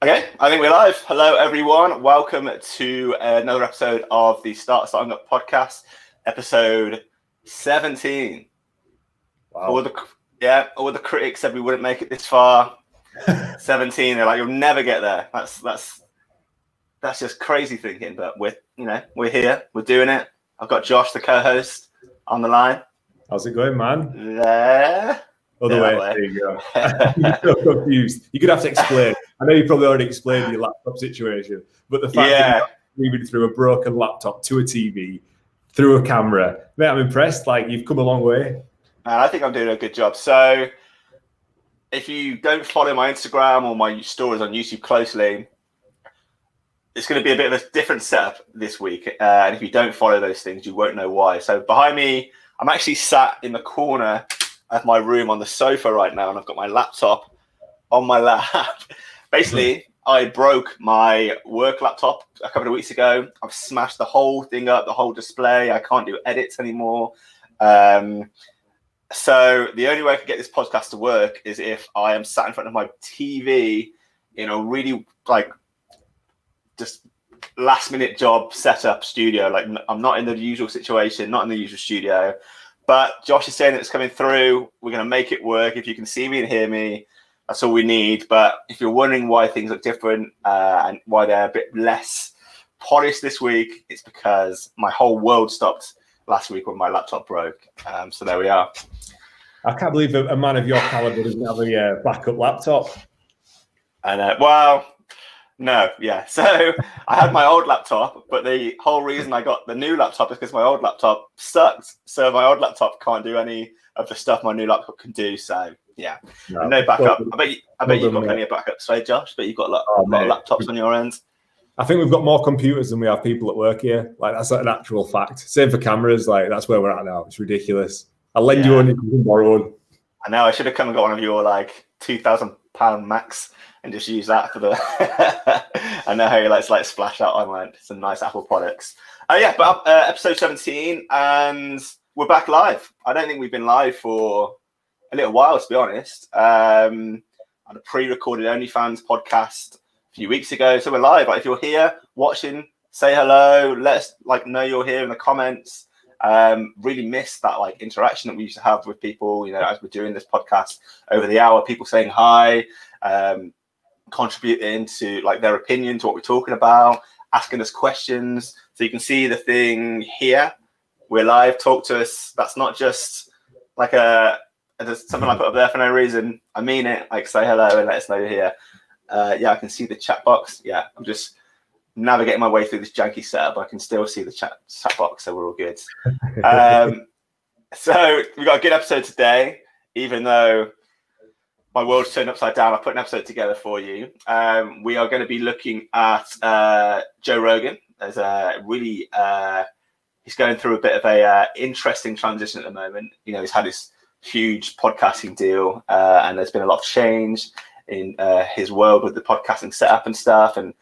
Okay, I think we're live. Hello, everyone. Welcome to another episode of the Starting Up podcast, episode 17. Wow. All the critics said we wouldn't make it this far. 17. They're like, you'll never get there. That's just crazy thinking. But we're here. We're doing it. I've got Josh, the co-host, on the line. How's it going, man? There. Other way. There you go. You're so confused. You're gonna have to explain. I know you probably already explained your laptop situation, but the fact that you're moving through a broken laptop to a TV, through a camera, mate, I'm impressed. Like, you've come a long way. And I think I'm doing a good job. So if you don't follow my Instagram or my stories on YouTube closely, it's going to be a bit of a different setup this week. And if you don't follow those things, you won't know why. So behind me, I'm actually sat in the corner of my room on the sofa right now, and I've got my laptop on my lap. Basically, I broke my work laptop a couple of weeks ago. I've smashed the whole thing up, the whole display. I can't do edits anymore. So the only way I can get this podcast to work is if I am sat in front of my TV in a really just last minute job setup studio. Like, I'm not in the usual situation, not in the usual studio. But Josh is saying that it's coming through. We're going to make it work. If you can see me and hear me, that's all we need. But if you're wondering why things look different and why they're a bit less polished this week, it's because my whole world stopped last week when my laptop broke. So there we are. I can't believe a man of your caliber doesn't have a backup laptop. And no. So I had my old laptop, but the whole reason I got the new laptop is because my old laptop sucked. So my old laptop can't do any of the stuff my new laptop can do. So yeah, no backup. I bet you've got plenty of backups, right, Josh? But you've got a lot of laptops on your end. I think we've got more computers than we have people at work here. Like, that's an actual fact. Same for cameras. Like, that's where we're at now. It's ridiculous. I'll lend you one. You can borrow one. I know. I should have come and got one of your £2,000 Macs and just use that for the. I know how you like splash out on some nice Apple products. But episode 17, and we're back live. I don't think we've been live for a little while, to be honest. I had a pre-recorded OnlyFans podcast a few weeks ago, so we're live. Like, if you're here watching, say hello. Let us know you're here in the comments. Really missed that interaction that we used to have with people, as we're doing this podcast over the hour. People saying hi, contributing to their opinion to what we're talking about, asking us questions. So you can see the thing here. We're live. Talk to us. That's not just something I put up there for no reason. I mean it. Say hello and let us know you're here. I can see the chat box. Yeah, I'm just navigating my way through this janky setup. I can still see the chat box, so we're all good. So we've got a good episode today, even though my world's turned upside down. I put an episode together for you. We are going to be looking at Joe Rogan. There's he's going through a bit of a interesting transition at the moment. He's had this huge podcasting deal, and there's been a lot of change in his world with the podcasting setup and stuff, and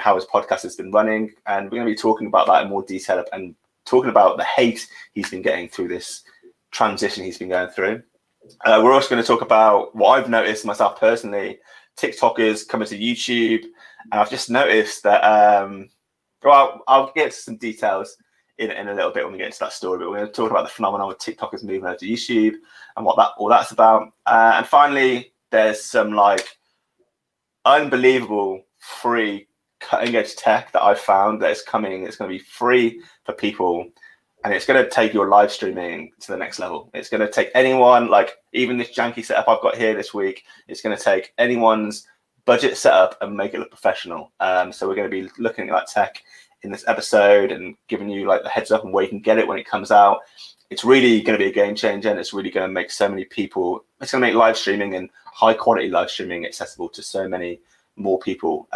how his podcast has been running. And we're going to be talking about that in more detail and talking about the hate he's been getting through this transition he's been going through. We're also going to talk about what I've noticed myself personally, TikTokers coming to YouTube. And I've just noticed that, I'll get to some details in a little bit when we get into that story, but we're going to talk about the phenomenon of TikTokers moving over to YouTube and what all that's about. And finally, there's some unbelievable free cutting edge tech that I've found that is coming. It's going to be free for people, and it's going to take your live streaming to the next level. It's going to take anyone, even this janky setup I've got here this week, it's going to take anyone's budget setup and make it look professional. So we're going to be looking at that tech in this episode and giving you the heads up and where you can get it when it comes out. It's really going to be a game changer, and it's really going to make so many people, it's going to make live streaming and high quality live streaming accessible to so many more people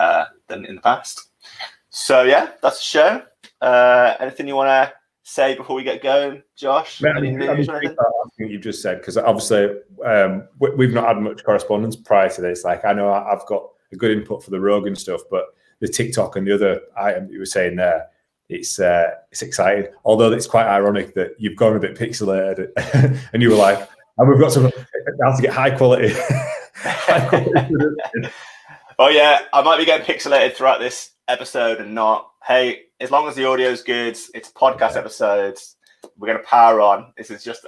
than in the past. So yeah, that's the show. Anything you want to say before we get going, Josh? Any news or anything? I think you've just said, because obviously we've not had much correspondence prior to this. I know I've got a good input for the Rogan stuff, but the TikTok and the other item that you were saying there, it's exciting. Although it's quite ironic that you've gone a bit pixelated and you were and we've got how to get high quality. Oh yeah, I might be getting pixelated throughout this episode and not. Hey, as long as the audio is good, it's a podcast episode. We're going to power on. This is just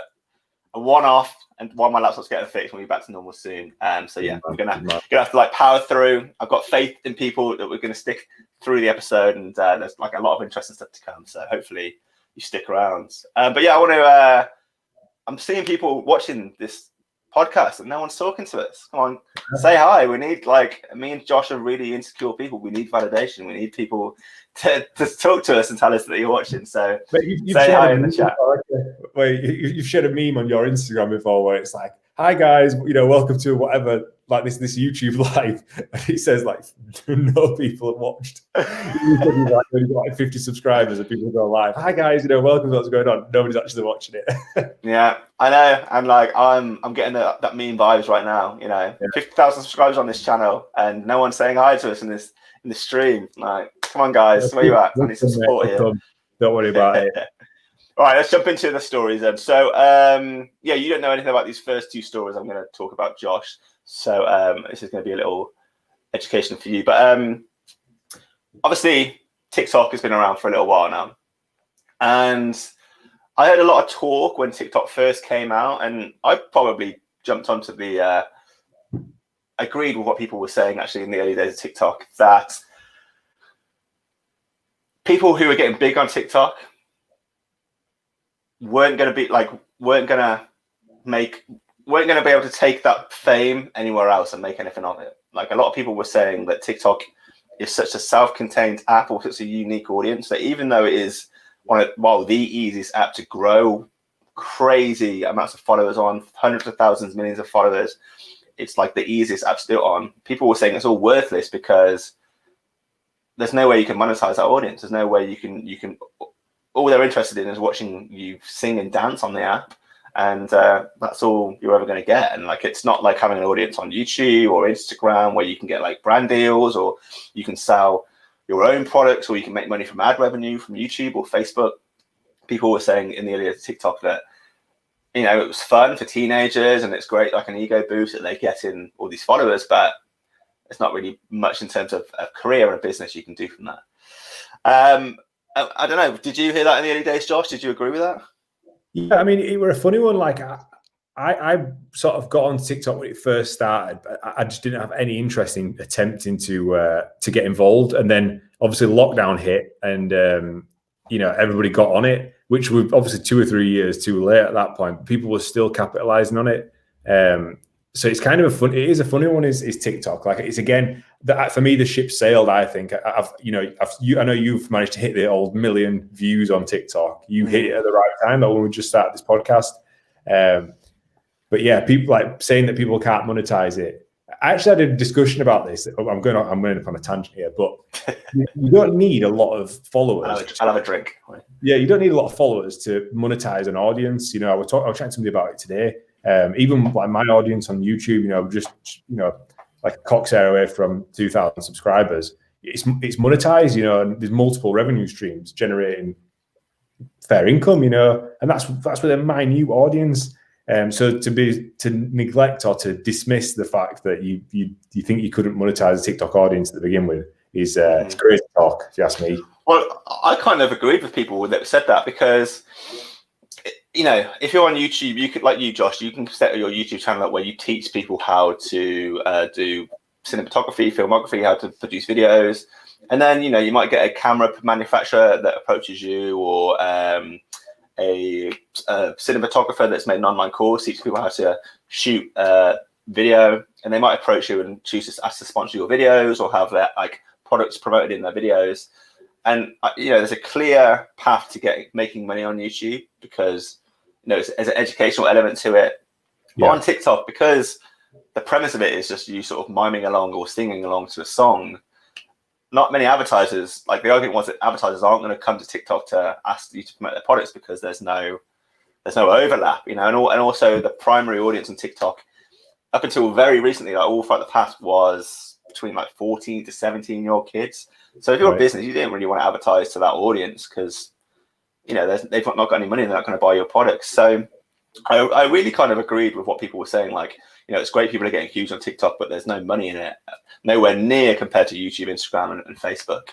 a one-off, and while my laptop's getting fixed, we'll be back to normal soon. So yeah, we're gonna have to like power through. I've got faith in people that we're going to stick through the episode, and there's like a lot of interesting stuff to come. So hopefully you stick around. But yeah, I want to. I'm seeing people watching this podcast and no one's talking to us. Come on, say hi. We need, like, me and Josh are really insecure people. We need validation. We need people to talk to us and tell us that you're watching. So say hi in the chat. You've shared a meme on your Instagram before where it's like, hi guys, welcome to whatever, like this YouTube live, and it says like no people have watched. You've got like 50 subscribers and people go live. Hi guys, welcome to what's going on. Nobody's actually watching it. Yeah, I know. And like I'm getting that meme vibes right now. 50,000 subscribers on this channel, and no one's saying hi to us in this stream. Like, come on guys, where you at? I need some support here. Don't worry about it. All right, let's jump into the stories then. So, yeah, you don't know anything about these first two stories I'm going to talk about, Josh. So this is going to be a little education for you. But obviously, TikTok has been around for a little while now. And I heard a lot of talk when TikTok first came out. And I probably jumped onto the, agreed with what people were saying, actually, in the early days of TikTok, that people who were getting big on TikTok weren't going to be able to take that fame anywhere else and make anything of it. Like, a lot of people were saying that TikTok is such a self-contained app or such a unique audience that even though it is the easiest app to grow crazy amounts of followers on, hundreds of thousands, millions of followers, it's like the easiest app to do it on. People were saying it's all worthless because there's no way you can monetize that audience. There's no way you can. All they're interested in is watching you sing and dance on the app, and that's all you're ever going to get. And like, it's not like having an audience on YouTube or Instagram where you can get like brand deals, or you can sell your own products, or you can make money from ad revenue from YouTube or Facebook. People were saying in the earlier TikTok that it was fun for teenagers and it's great, like an ego boost that they get in all these followers, but it's not really much in terms of a career and a business you can do from that. I don't know. Did you hear that in the early days, Josh? Did you agree with that? Yeah, I mean, it were a funny one. Like, I sort of got on TikTok when it first started, but I just didn't have any interest in attempting to get involved. And then obviously lockdown hit, and everybody got on it, which was obviously 2 or 3 years too late at that point. People were still capitalizing on it. So it's kind of it is a funny one. Is TikTok, like, it's again that for me the ship sailed. I think I know you've managed to hit the old 1 million views on TikTok. You hit it at the right time, though, when we just started this podcast. But yeah, people like saying that people can't monetize it. I actually had a discussion about this. I'm going up on a tangent here, but you don't need a lot of followers. I'll have a drink. Yeah, you don't need a lot of followers to monetize an audience. I was chatting to somebody about it today. Even like my audience on YouTube, just like a cock's hair away from 2,000 subscribers. It's monetized, and there's multiple revenue streams generating fair income, and that's with a minute audience. So to neglect or to dismiss the fact that you think you couldn't monetize a TikTok audience to begin with is it's crazy talk, if you ask me. Well, I kind of agreed with people that said that because, if you're on YouTube, you could, like you, Josh, you can set your YouTube channel up where you teach people how to do cinematography, filmography, how to produce videos. And then, you might get a camera manufacturer that approaches you, or a cinematographer that's made an online course, teach people how to shoot video. And they might approach you and choose to ask to sponsor your videos or have their like products promoted in their videos. And, there's a clear path to making money on YouTube because, there's an educational element to it. But on TikTok, because the premise of it is just you sort of miming along or singing along to a song, not many advertisers, like the argument was that advertisers aren't going to come to TikTok to ask you to promote their products because there's no overlap, and also the primary audience on TikTok up until very recently, like all throughout the past, was between like 14 to 17-year-old kids. So if you're a business, you didn't really want to advertise to that audience because they've not got any money, they're not going to buy your products. So I really kind of agreed with what people were saying. Like, it's great people are getting huge on TikTok, but there's no money in it, nowhere near compared to YouTube, Instagram, and Facebook.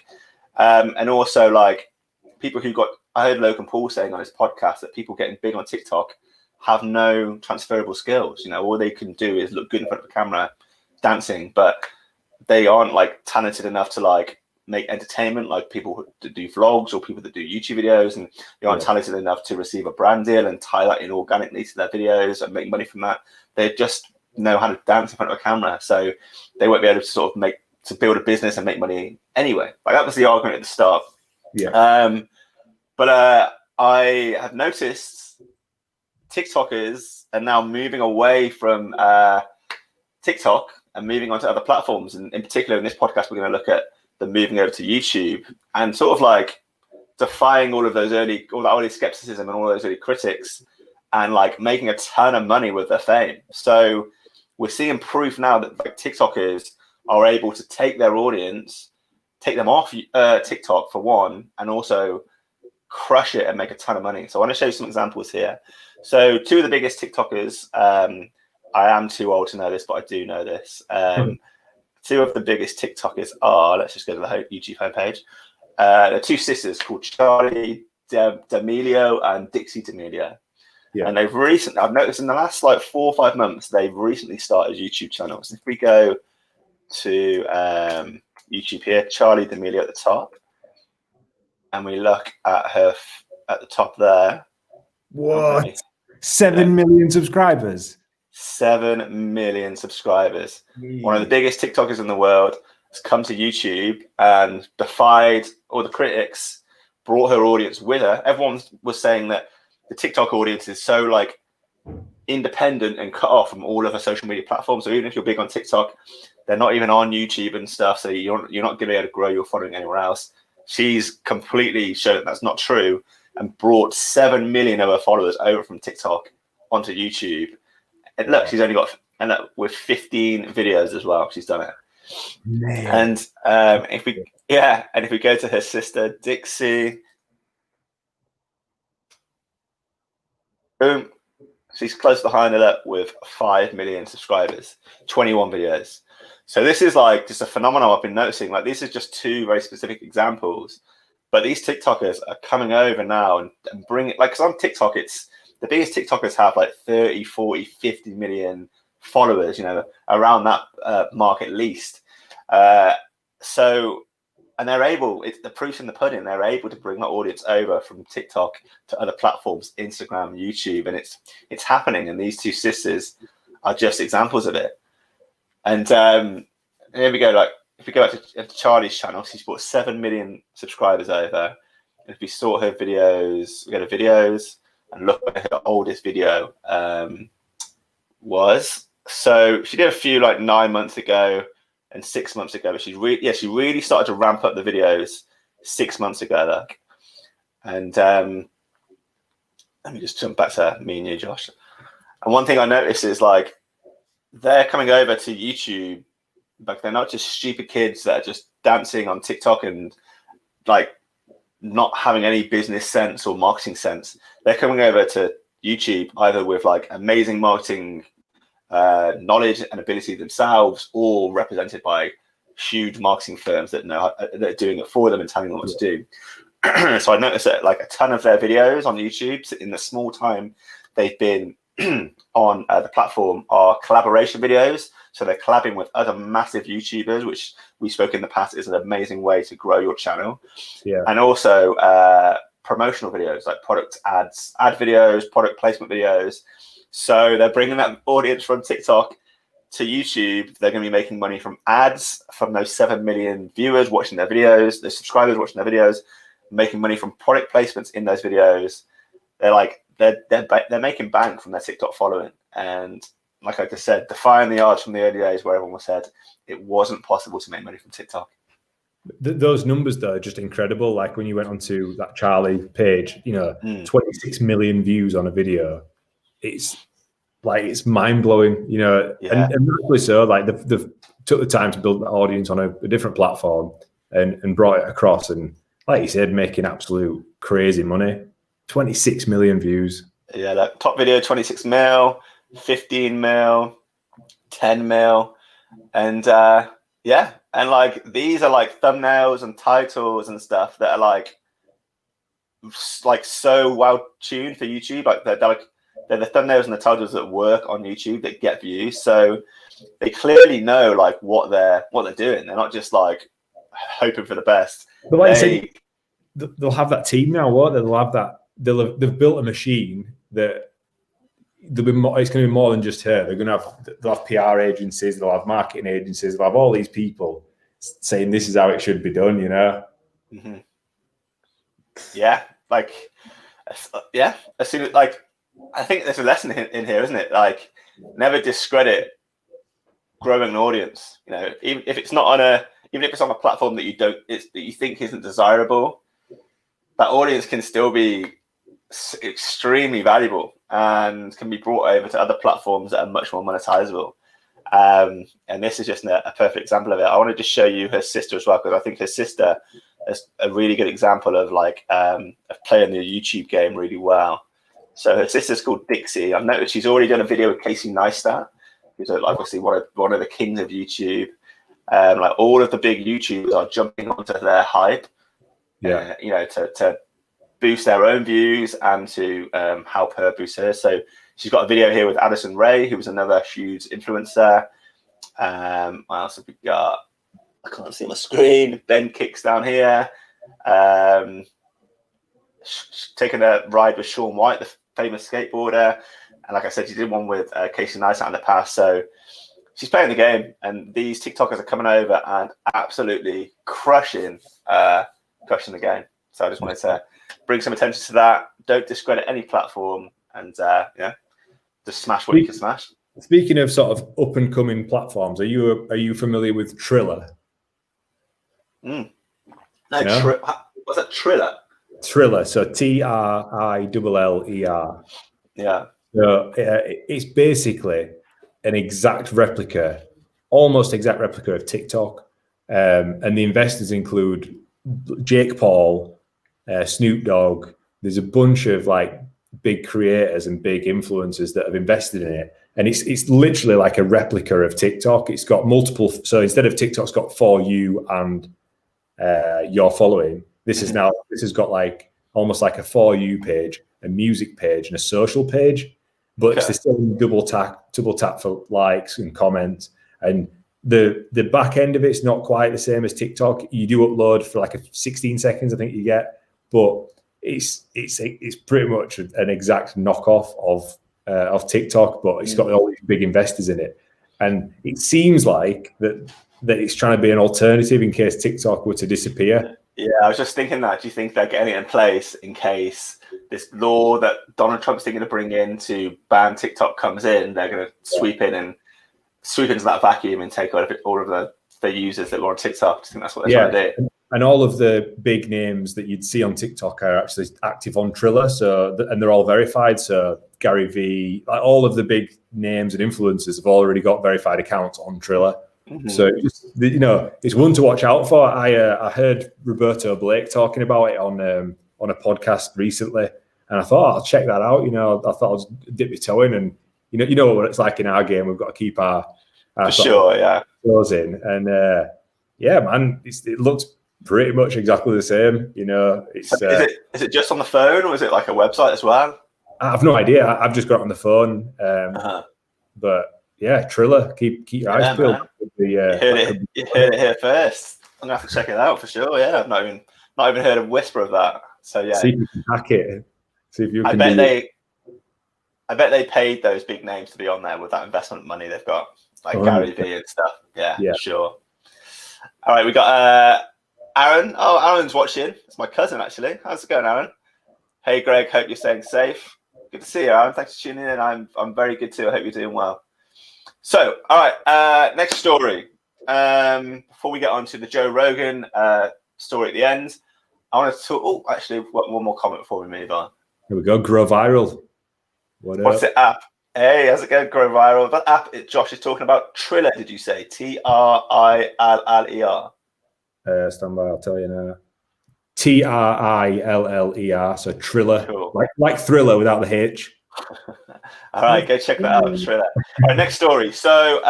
And also, like, people who I heard Logan Paul saying on his podcast that people getting big on TikTok have no transferable skills. All they can do is look good in front of the camera, dancing, but they aren't like talented enough to like make entertainment, like people that do vlogs or people that do YouTube videos, and they aren't talented enough to receive a brand deal and tie that in organically to their videos and make money from that. They just know how to dance in front of a camera, so they won't be able to sort of build a business and make money anyway. Like, that was the argument at the start. But I have noticed TikTokers are now moving away from TikTok and moving on to other platforms. And in particular, in this podcast, we're going to look at them moving over to YouTube and sort of like defying all that early skepticism and all those early critics, and like making a ton of money with their fame. So we're seeing proof now that like TikTokers are able to take their audience, take them off TikTok for one, and also crush it and make a ton of money. So I want to show you some examples here. So two of the biggest TikTokers, I am too old to know this, but I do know this. Two of the biggest TikTokers are, let's just go to the YouTube homepage. They're two sisters called Charli D'Amelio and Dixie D'Amelio. And they've I've noticed in the last like 4 or 5 months, they've recently started YouTube channels. If we go to YouTube here, Charli D'Amelio at the top, and we look at her at the top there. What? 7 million subscribers. 7 million subscribers. One of the biggest TikTokers in the world has come to YouTube and defied all the critics, brought her audience with her. Everyone was saying that the TikTok audience is so like independent and cut off from all other social media platforms. So even if you're big on TikTok, they're not even on YouTube and stuff. So you're not going to be able to grow your following anywhere else. She's completely shown that that's not true and brought 7 million of her followers over from TikTok onto YouTube. And look, she's only got, and look, with 15 videos as well, she's done it. Man. And if we go to her sister Dixie, boom, she's close behind her with 5 million subscribers, 21 videos. So this is like just a phenomenon I've been noticing. Like, these are just two very specific examples, but these TikTokers are coming over now and bringing, like, because on TikTok, the biggest TikTokers have like 30, 40, 50 million followers, around that mark at least. So, and they're able, it's the proof's in the pudding, they're able to bring that audience over from TikTok to other platforms, Instagram, YouTube, and it's happening. And these two sisters are just examples of it. And here we go, like, if we go back to Charli's channel, she's brought 7 million subscribers over. And if we sort her videos, we go to videos and look at her oldest video was. So she did a few like 9 months ago and 6 months ago, but she really started to ramp up the videos 6 months ago. Like. And let me just jump back to me and you, Josh. And one thing I noticed is like they're coming over to YouTube, like they're not just stupid kids that are just dancing on TikTok and like not having any business sense or marketing sense. They're coming over to YouTube either with like amazing marketing knowledge and ability themselves, or represented by huge marketing firms that know that are doing it for them and telling them what to do. So I noticed that like a ton of their videos on YouTube in the small time they've been on the platform are collaboration videos. So they're collabing with other massive YouTubers, which we spoke in the past is an amazing way to grow your channel. Yeah. And also promotional videos like product ads, ad videos, product placement videos. So they're bringing that audience from TikTok to YouTube. They're going to be making money from ads from those 7 million viewers watching their videos, the subscribers watching their videos, making money from product placements in those videos. They're making bank from their TikTok following. And like I just said, defying the odds from the early days where everyone said it wasn't possible to make money from TikTok. Those numbers though are just incredible. Like when you went onto that Charli page, 26 million views on a video. It's mind blowing, and rightfully so. Like they've took the time to build that audience on a different platform and brought it across. And like you said, making absolute crazy money. 26 million views. Yeah, like top video 26 mil, 15 mil, 10 mil, and yeah, and like these are like thumbnails and titles and stuff that are like so well tuned for YouTube. Like they're the thumbnails and the titles that work on YouTube that get views. So they clearly know like what they're doing. They're not just like hoping for the best. But like you said, they'll have that team now, won't they? They'll have that. They've built a machine that there'll be more, it's going to be more than just her. They'll have PR agencies, they'll have marketing agencies, they'll have all these people saying this is how it should be done. You know. Mm-hmm. Yeah, like yeah. As soon as like, I think there's a lesson in here, isn't it? Like, never discredit growing an audience. You know, even if it's on a platform that you think isn't desirable, that audience can still be extremely valuable and can be brought over to other platforms that are much more monetizable. And this is just a perfect example of it. I want to just show you her sister as well, because I think her sister is a really good example of like of playing the YouTube game really well. So her sister's called Dixie. I've noticed she's already done a video with Casey Neistat, who's obviously one of the kings of YouTube. Like all of the big YouTubers are jumping onto their hype, you know, to boost their own views and to help her boost hers. So she's got a video here with Addison Rae, who was another huge influencer. What else have we got? I can't see my screen. Ben Kicks down here. Taking a ride with Shaun White, the famous skateboarder. And like I said, she did one with Casey Neistat in the past. So she's playing the game, and these TikTokers are coming over and absolutely crushing the game. So I just wanted to bring some attention to that. Don't discredit any platform, and just smash what you can smash. Speaking of sort of up and coming platforms, are you familiar with Triller? No, what's that? Triller. Triller, so TRILLER. Yeah. So it's basically an exact replica, almost exact replica of TikTok, and the investors include Jake Paul, Snoop Dogg. There's a bunch of like big creators and big influencers that have invested in it, and it's literally like a replica of TikTok. It's got multiple. So instead of TikTok's got For You and your following, this has got like almost like a For You page, a music page, and a social page. But it's the same double tap for likes and comments, and the back end of it's not quite the same as TikTok. You do upload for like 16 seconds, I think you get, but it's pretty much an exact knockoff of TikTok, but it's got all these big investors in it, and it seems like that it's trying to be an alternative in case TikTok were to disappear. Yeah, I was just thinking that. Do you think they're getting it in place in case this law that Donald Trump's thinking of bring in to ban TikTok comes in? They're going to sweep into that vacuum and take all of the users that were on TikTok. I think that's what they're trying to do. And all of the big names that you'd see on TikTok are actually active on Triller, and they're all verified. So Gary Vee, like all of the big names and influencers have already got verified accounts on Triller. Mm-hmm. So it's one to watch out for. I heard Roberto Blake talking about it on a podcast recently, and I thought I'll check that out. I thought I'll just dip my toe in, and you know what it's like in our game. We've got to keep our toes in, and man, it looks pretty much exactly the same. It's is it just on the phone, or is it like a website as well? I have no idea. I've just got it on the phone, but. Yeah, Triller. Keep your eyes peeled. You heard it here first. I'm gonna have to check it out for sure. Yeah, I've not even heard a whisper of that. So yeah, see if you can hack it. See if you can. I bet they paid those big names to be on there with that investment money they've got, like Gary Vee and stuff. Yeah, sure. All right, we got Aaron. Oh, Aaron's watching. It's my cousin actually. How's it going, Aaron? Hey, Greg. Hope you're staying safe. Good to see you, Aaron. Thanks for tuning in. I'm very good too. I hope you're doing well. So, all right, next story. Before we get on to the Joe Rogan story at the end, I want to talk. Oh, actually, one more comment before we move on. Here we go. Grow viral. What's the app? Hey, how's it going? Grow viral. That app Josh is talking about. Triller, did you say? TRILLER. Stand by. I'll tell you now. TRILLER. So Triller, cool. like Thriller without the H. All right, go check that out. Straight up. All right, next story. So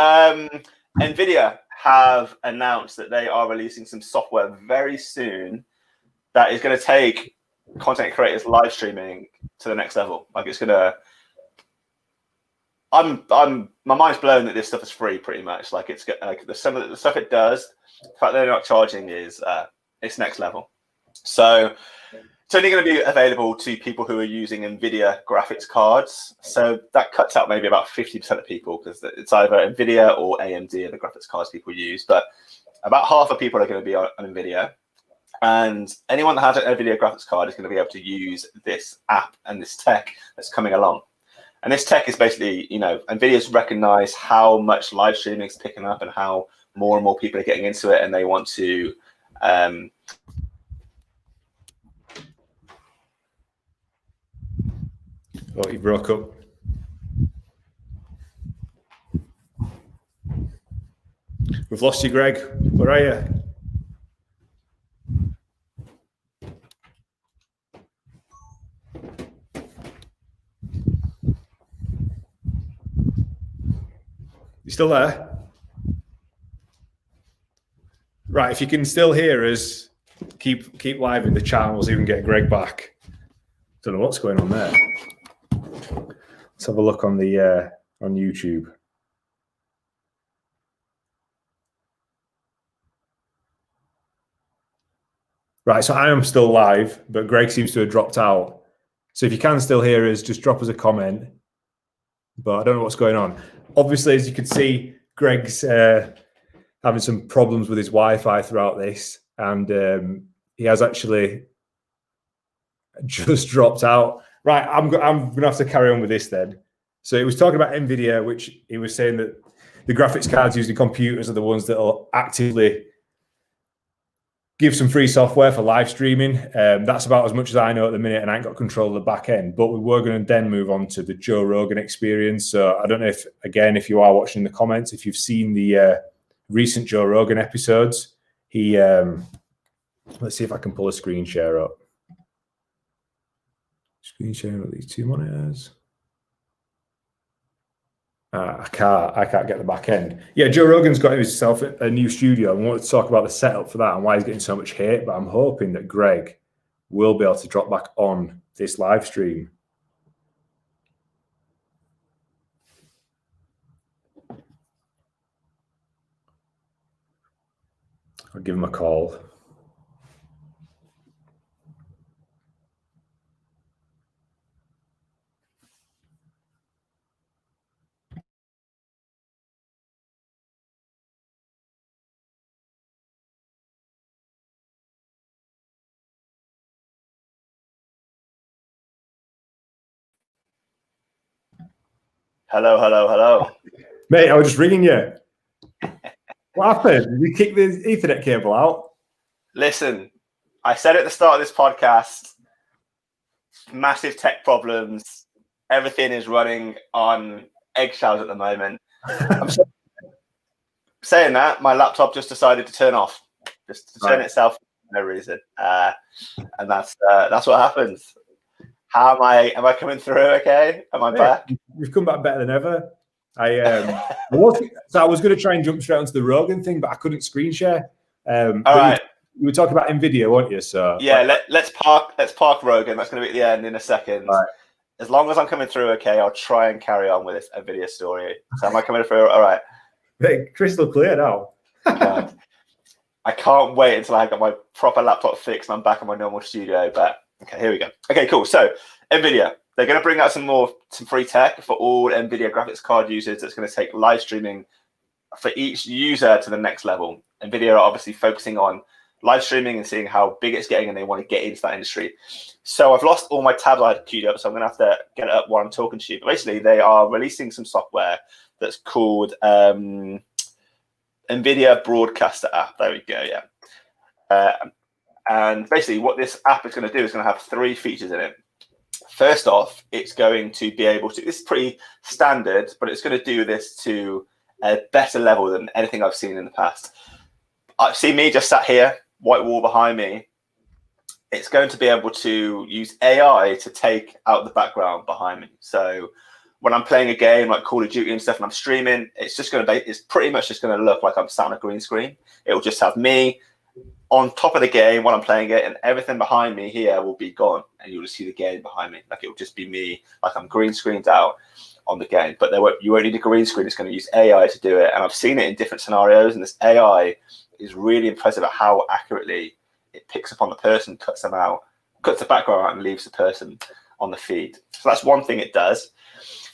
NVIDIA have announced that they are releasing some software very soon that is going to take content creators live streaming to the next level. Like it's going to. My mind's blown that this stuff is free, pretty much. Like it's like some of the stuff it does. The fact they're not charging is it's next level. So it's only going to be available to people who are using NVIDIA graphics cards. So that cuts out maybe about 50% of people because it's either NVIDIA or AMD are the graphics cards people use. But about half of people are going to be on NVIDIA. And anyone that has an NVIDIA graphics card is going to be able to use this app and this tech that's coming along. And this tech is basically, NVIDIA's recognized how much live streaming is picking up and how more and more people are getting into it, and they want to Oh, you broke up. We've lost you, Greg. Where are you? You still there? Right, if you can still hear us, keep live in the channel. We'll see if we can get Greg back. Don't know what's going on there. Let's have a look on the on YouTube. Right, so I am still live, but Greg seems to have dropped out. So if you can still hear us, just drop us a comment. But I don't know what's going on. Obviously, as you can see, Greg's having some problems with his Wi-Fi throughout this, and he has actually just dropped out. Right, I'm going to have to carry on with this then. So he was talking about NVIDIA, which he was saying that the graphics cards used in computers are the ones that will actively give some free software for live streaming. That's about as much as I know at the minute, and I ain't got control of the back end. But we were going to then move on to the Joe Rogan experience. So I don't know if you are watching the comments, if you've seen the recent Joe Rogan episodes, he let's see if I can pull a screen share up. Screen share with these two monitors. I can't get the back end. Yeah, Joe Rogan's got himself a new studio, and we wanted to talk about the setup for that and why he's getting so much hate. But I'm hoping that Greg will be able to drop back on this live stream. I'll give him a call. Hello. Mate, I was just ringing you. What happened? Did you kick the Ethernet cable out? Listen, I said at the start of this podcast, massive tech problems. Everything is running on eggshells at the moment. I'm saying that, my laptop just decided to turn off, just to turn itself for no reason. And that's what happens. Am I coming through okay? Am I back? You've come back better than ever. I was going to try and jump straight onto the Rogan thing, but I couldn't screen share. All right. You were talking about NVIDIA, weren't you? So yeah, let's park Rogan. That's going to be at the end in a second. Right. As long as I'm coming through okay, I'll try and carry on with this NVIDIA story. So am I coming through? All right. Crystal clear now. God. I can't wait until I got my proper laptop fixed and I'm back in my normal studio. But okay, here we go. Okay, cool. So NVIDIA, they're going to bring out some free tech for all NVIDIA graphics card users. That's going to take live streaming for each user to the next level. NVIDIA are obviously focusing on live streaming and seeing how big it's getting, and they want to get into that industry. So I've lost all my tabs I had queued up, so I'm going to have to get it up while I'm talking to you. But basically, they are releasing some software that's called NVIDIA Broadcaster app. There we go, yeah. And basically, what this app is going to do is going to have 3 features in it. First off, it's going to be able to, this is pretty standard, but it's going to do this to a better level than anything I've seen in the past. I've seen me just sat here, white wall behind me, it's going to be able to use AI to take out the background behind me. So when I'm playing a game like Call of Duty and stuff and I'm streaming, it's pretty much just going to look like I'm sat on a green screen. It will just have me on top of the game while I'm playing it, and everything behind me here will be gone, and you'll just see the game behind me. Like, it will just be me, like I'm green screened out on the game. But you won't need a green screen. It's going to use AI to do it, and I've seen it in different scenarios, and this AI is really impressive at how accurately it picks up on the person, cuts them out, cuts the background out, and leaves the person on the feed. So that's one thing it does.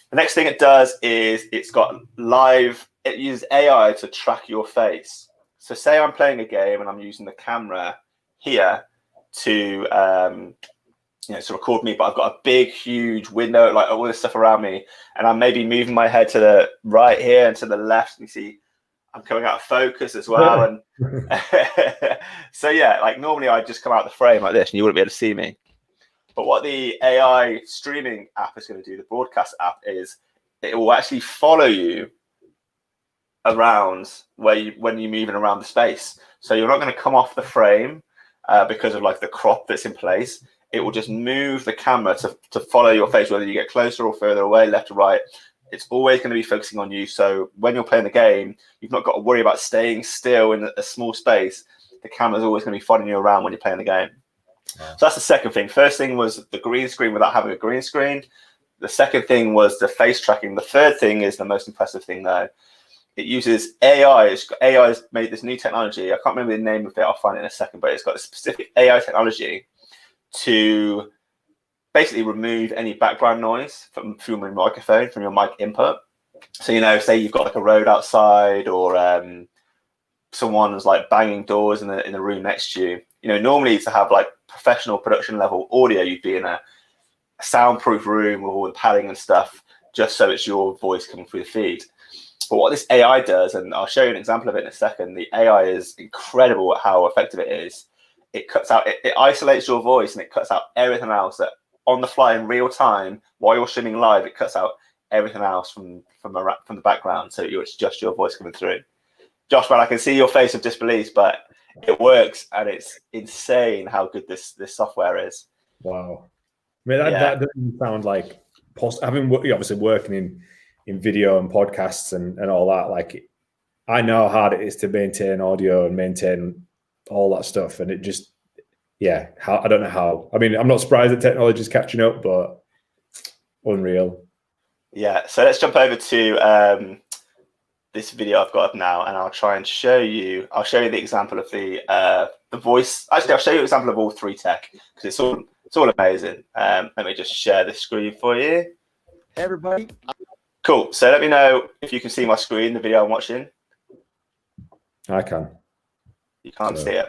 The next thing it does is it uses AI to track your face. So say I'm playing a game and I'm using the camera here to to record me, but I've got a big, huge window, like all this stuff around me, and I'm maybe moving my head to the right here and to the left, and you see I'm coming out of focus as well. And so yeah, like normally I'd just come out of the frame like this and you wouldn't be able to see me. But what the AI streaming app is going to do, the broadcast app, is it will actually follow you around when you're moving around the space. So you're not going to come off the frame because of like the crop that's in place. It will just move the camera to follow your face, whether you get closer or further away, left or right. It's always going to be focusing on you. So when you're playing the game, you've not got to worry about staying still in a small space. The camera's always going to be following you around when you're playing the game. Wow. So that's the second thing. First thing was the green screen without having a green screen. The second thing was the face tracking. The third thing is the most impressive thing, though. It uses AI. AI has made this new technology. I can't remember the name of it. I'll find it in a second. But it's got a specific AI technology to basically remove any background noise from your microphone, from your mic input. So, say you've got like a road outside, or someone's like banging doors in the room next to you. Normally to have like professional production level audio, you'd be in a soundproof room with all the padding and stuff, just so it's your voice coming through the feed. But what this AI does, and I'll show you an example of it in a second, the AI is incredible at how effective it is. It cuts out, it isolates your voice, and it cuts out everything else that on the fly in real time while you're streaming live. It cuts out everything else from the background, so it's just your voice coming through. Josh, man, I can see your face of disbelief, but it works, and it's insane how good this software is. Wow, I mean that doesn't sound like having obviously working in video and podcasts and all that. Like, I know how hard it is to maintain audio and maintain all that stuff, and it just, I don't know how. I mean, I'm not surprised that technology is catching up, but unreal. Yeah. So let's jump over to this video I've got up now, and I'll try and show you. I'll show you the example of the voice. Actually, I'll show you an example of all three tech, because it's all amazing. Let me just share the screen for you. Hey, everybody. Cool. So let me know if you can see my screen, the video I'm watching. I can. You can't see it.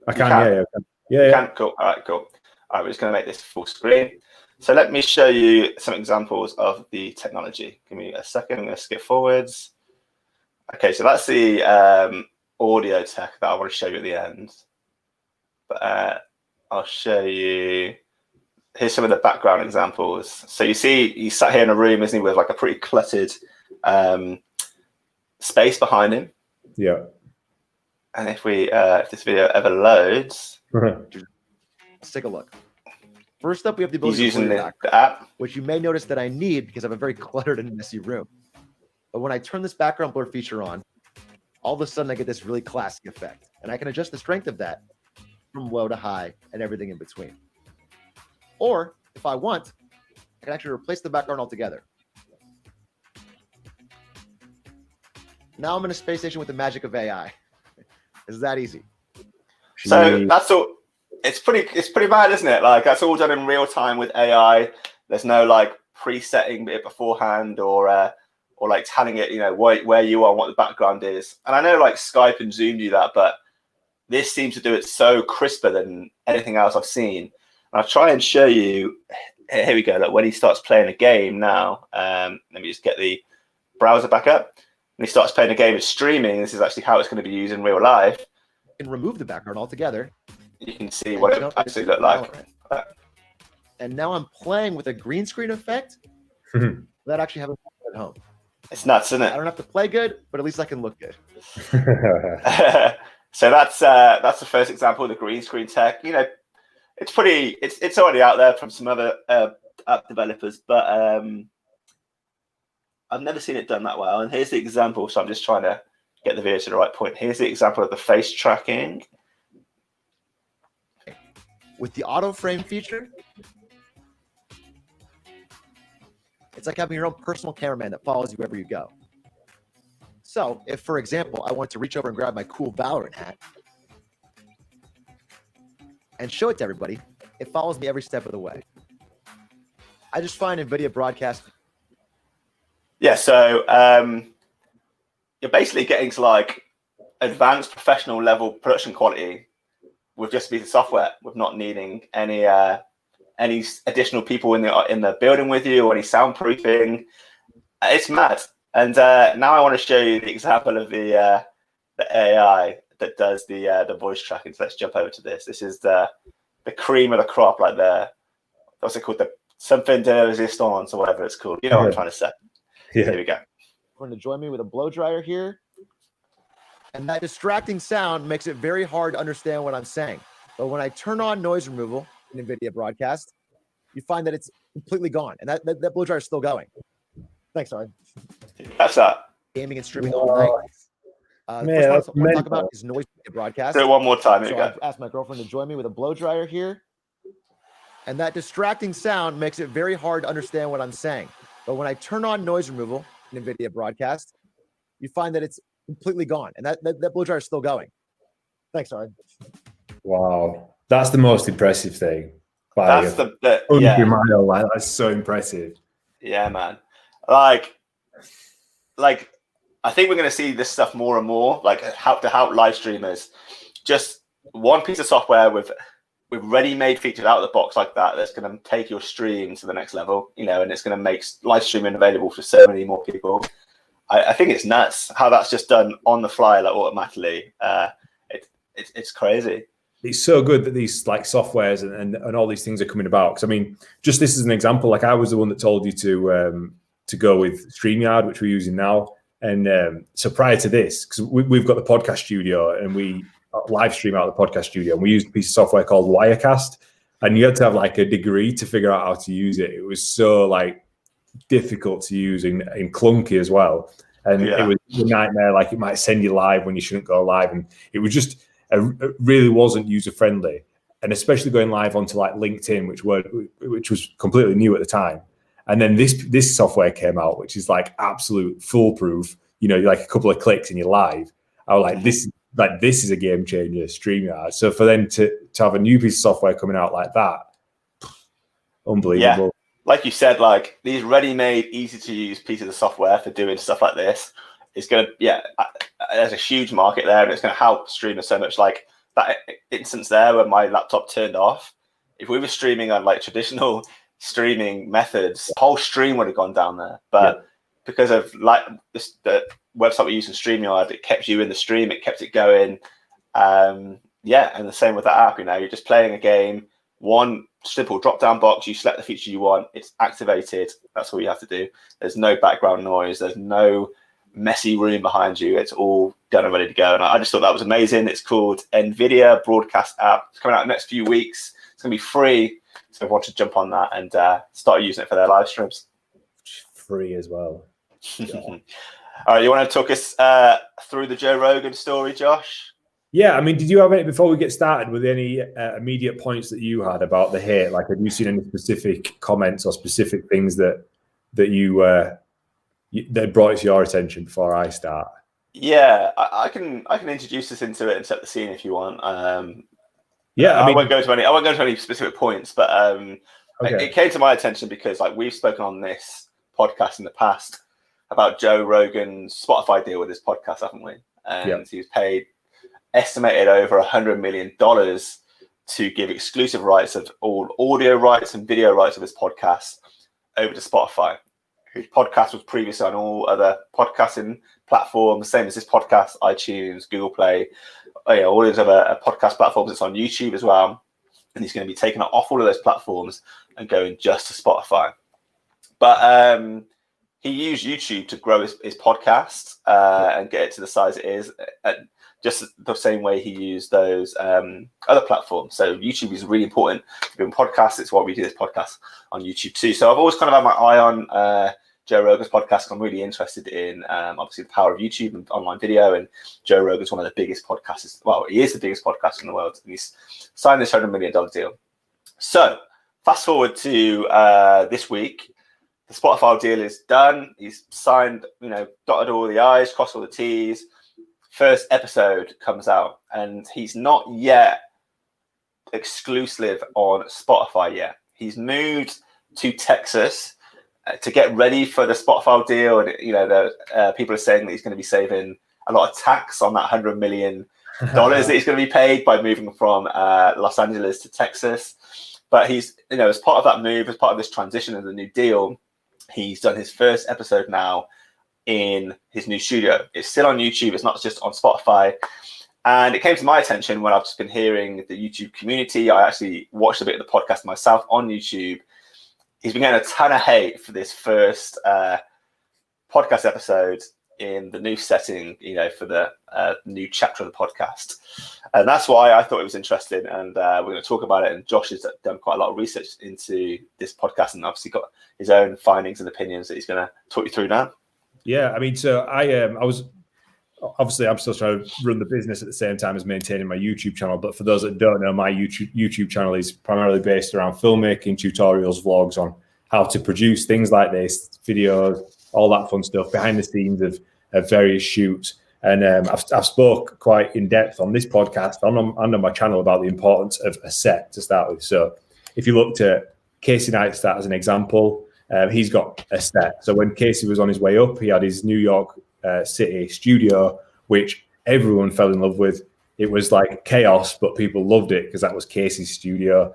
I can. Yeah. You can? Cool. All right, cool. All right, we're just going to make this full screen. So let me show you some examples of the technology. Give me a second. I'm going to skip forwards. Okay, so that's the audio tech that I want to show you at the end. But I'll show you. Here's some of the background examples. So you see, he's sat here in a room, isn't he, with like a pretty cluttered space behind him. Yeah. And if this video ever loads, let's take a look. First up, we have the ability he's to using the app, which you may notice that I need because I have a very cluttered and messy room. But when I turn this background blur feature on, all of a sudden I get this really classic effect, and I can adjust the strength of that from low to high and everything in between. Or if I want, I can actually replace the background altogether. Now I'm in a space station with the magic of AI. It's that easy. So that's all. It's pretty bad, isn't it? Like, that's all done in real time with AI. There's no like presetting it beforehand, or like telling it, where you are and what the background is. And I know like Skype and Zoom do that, but this seems to do it so crisper than anything else I've seen. I'll try and show you. Here we go. Look, when he starts playing a game now, let me just get the browser back up. When he starts playing a game of streaming, this is actually how it's going to be used in real life. You can remove the background altogether. You can see what it actually looked like. And now I'm playing with a green screen effect without actually having it at home. It's nuts, isn't it? I don't have to play good, but at least I can look good. So that's the first example of the green screen tech. it's already out there from some other app developers, but I've never seen it done that well. And here's the example. So I'm just trying to get the video to the right point. Here's the example of the face tracking. With the auto frame feature, it's like having your own personal cameraman that follows you wherever you go. So if, for example, I want to reach over and grab my cool Valorant hat and show it to everybody, it follows me every step of the way. I just find NVIDIA broadcast. Yeah, so you're basically getting to like advanced professional level production quality with just a piece of software, with not needing any additional people in the building with you or any soundproofing. It's mad. And now I want to show you the example of the AI that does the voice tracking. So let's jump over to this. This is the cream of the crop right there. What's it called? The something de resistance or whatever it's called. You know what I'm trying to say. Yeah. Here we go. Going to join me with a blow dryer here. And that distracting sound makes it very hard to understand what I'm saying. But when I turn on noise removal in NVIDIA broadcast, you find that it's completely gone. And that blow dryer is still going. Thanks, sorry. That's that. Gaming and streaming all night. Man, first one I want to talk about is noise broadcast. Do it one more time. Here So we go. I've asked my girlfriend to join me with a blow dryer here. And that distracting sound makes it very hard to understand what I'm saying. But when I turn on noise removal in NVIDIA broadcast, you find that it's completely gone. And that blow dryer is still going. Thanks, sorry. Wow. That's the most impressive thing. That's the yeah. Mile, like, that's so impressive. Yeah, man. Like I think we're going to see this stuff more and more, like how to help live streamers. Just one piece of software with ready-made features out of the box like that that's going to take your stream to the next level, you know, and it's going to make live streaming available for so many more people. I think it's nuts how that's just done on the fly, like automatically. It's crazy. It's so good that these like softwares and all these things are coming about. Because I mean, just this is an example. Like I was the one that told you to go with StreamYard, which we're using now. And so prior to this, because we've got the podcast studio and we live stream out of the podcast studio, and we used a piece of software called Wirecast, and you had to have like a degree to figure out how to use it. It was so like difficult to use and clunky as well. And it was a nightmare. Like it might send you live when you shouldn't go live. And it was just, it really wasn't user friendly. And especially going live onto like LinkedIn, which was completely new at the time. And then this software came out, which is like absolute foolproof. You know, like a couple of clicks and you're live. I was like, this is a game changer, StreamYard. So for them to have a new piece of software coming out like that, unbelievable. Yeah. Like you said, like these ready-made, easy-to-use pieces of software for doing stuff like this is going to, there's a huge market there, and it's going to help streamers so much. Like that instance there where my laptop turned off, if we were streaming on like traditional streaming methods, the whole stream would have gone down there. But because of like the website we use in StreamYard, it kept you in the stream, it kept it going. And the same with that app. You know, you're just playing a game, one simple drop-down box, you select the feature you want, it's activated. That's all you have to do. There's no background noise, there's no messy room behind you. It's all done and ready to go. And I just thought that was amazing. It's called NVIDIA Broadcast App. It's coming out in the next few weeks. It's going to be free. So everyone should jump on that and start using it for their live streams. Free as well. All right, you want to talk us through the Joe Rogan story, Josh? Yeah, I mean, did you have any, before we get started, with any immediate points that you had about the hate? Like, have you seen any specific comments or specific things that that brought it to your attention before I start? Yeah, I can introduce us into it and set the scene if you want. I won't go to any specific points, but it came to my attention because like we've spoken on this podcast in the past about Joe Rogan's Spotify deal with his podcast, haven't we? And he was paid estimated over $100 million to give exclusive rights of all audio rights and video rights of his podcast over to Spotify, whose podcast was previously on all other podcasting platforms, same as this podcast, iTunes, Google Play, all these other podcast platforms. It's on YouTube as well. And he's going to be taking it off all of those platforms and going just to Spotify. But he used YouTube to grow his podcast and get it to the size it is, just the same way he used those other platforms. So YouTube is really important to doing podcasts. It's why we do this podcast on YouTube too. So I've always kind of had my eye on Joe Rogan's podcast. I'm really interested in obviously the power of YouTube and online video. And Joe Rogan's one of the biggest podcasters. Well, he is the biggest podcaster in the world. And he's signed this $100 million deal. So fast forward to this week. The Spotify deal is done. He's signed, dotted all the I's, crossed all the T's. First episode comes out, and he's not yet exclusive on Spotify yet. He's moved to Texas to get ready for the Spotify deal, and the people are saying that he's going to be saving a lot of tax on that $100 million that he's going to be paid by moving from Los Angeles to Texas. But he's, as part of that move, as part of this transition of the new deal, he's done his first episode now in his new studio. It's still on YouTube. It's not just on Spotify. And it came to my attention when I've just been hearing the YouTube community. I actually watched a bit of the podcast myself on YouTube. He's been getting a ton of hate for this first podcast episode in the new setting, for the new chapter of the podcast. And that's why I thought it was interesting. And we're going to talk about it. And Josh has done quite a lot of research into this podcast and obviously got his own findings and opinions that he's going to talk you through now. Yeah, I mean, so I was obviously I'm still trying to run the business at the same time as maintaining my YouTube channel. But for those that don't know, my YouTube channel is primarily based around filmmaking, tutorials, vlogs on how to produce things like this, videos, all that fun stuff behind the scenes of various shoots. And I've spoke quite in depth on this podcast on my channel about the importance of a set to start with. So if you looked at Casey Neistat as an example, he's got a set. So when Casey was on his way up, he had his New York City studio, which everyone fell in love with. It was like chaos, but people loved it because that was Casey's studio.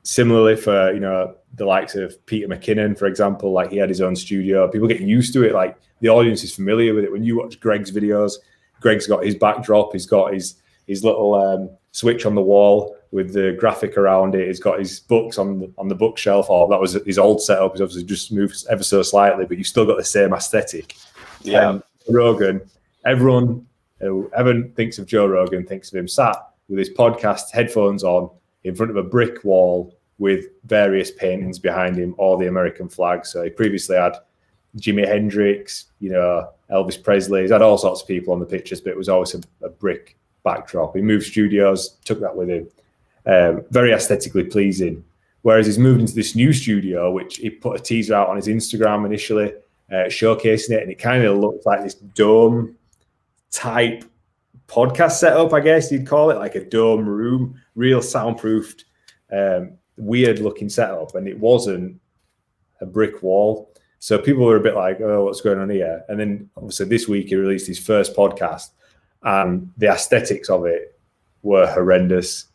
Similarly for, the likes of Peter McKinnon, for example, like he had his own studio. People get used to it. Like the audience is familiar with it. When you watch Greg's videos, Greg's got his backdrop. He's got his little switch on the wall with the graphic around it. He's got his books on the bookshelf. Oh, that was his old setup. He's obviously just moved ever so slightly, but you still got the same aesthetic. Yeah. Rogan, everyone who ever thinks of Joe Rogan thinks of him sat with his podcast headphones on in front of a brick wall with various paintings behind him, all the American flags. So he previously had Jimi Hendrix, Elvis Presley. He's had all sorts of people on the pictures, but it was always a brick backdrop. He moved studios, took that with him. Very aesthetically pleasing. Whereas he's moved into this new studio, which he put a teaser out on his Instagram initially, showcasing it, and it kind of looks like this dome type podcast setup, I guess you'd call it, like a dome room, real soundproofed, weird looking setup, and it wasn't a brick wall. So people were a bit like, oh, what's going on here? And then obviously this week he released his first podcast, and the aesthetics of it were horrendous.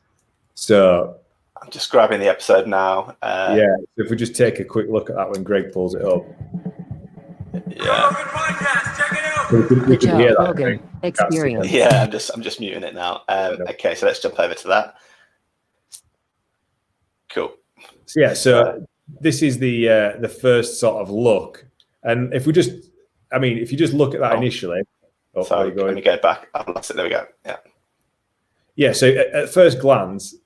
So I'm just grabbing the episode now. So if we just take a quick look at that when Greg pulls it up. Yeah. We can hear that. Rogan Experience. Yeah, I'm just muting it now. Okay, so let's jump over to that. Cool. So this is the first sort of look, and if you just look at that initially. Sorry, let me go back. I've lost it. There we go. Yeah. So at first glance,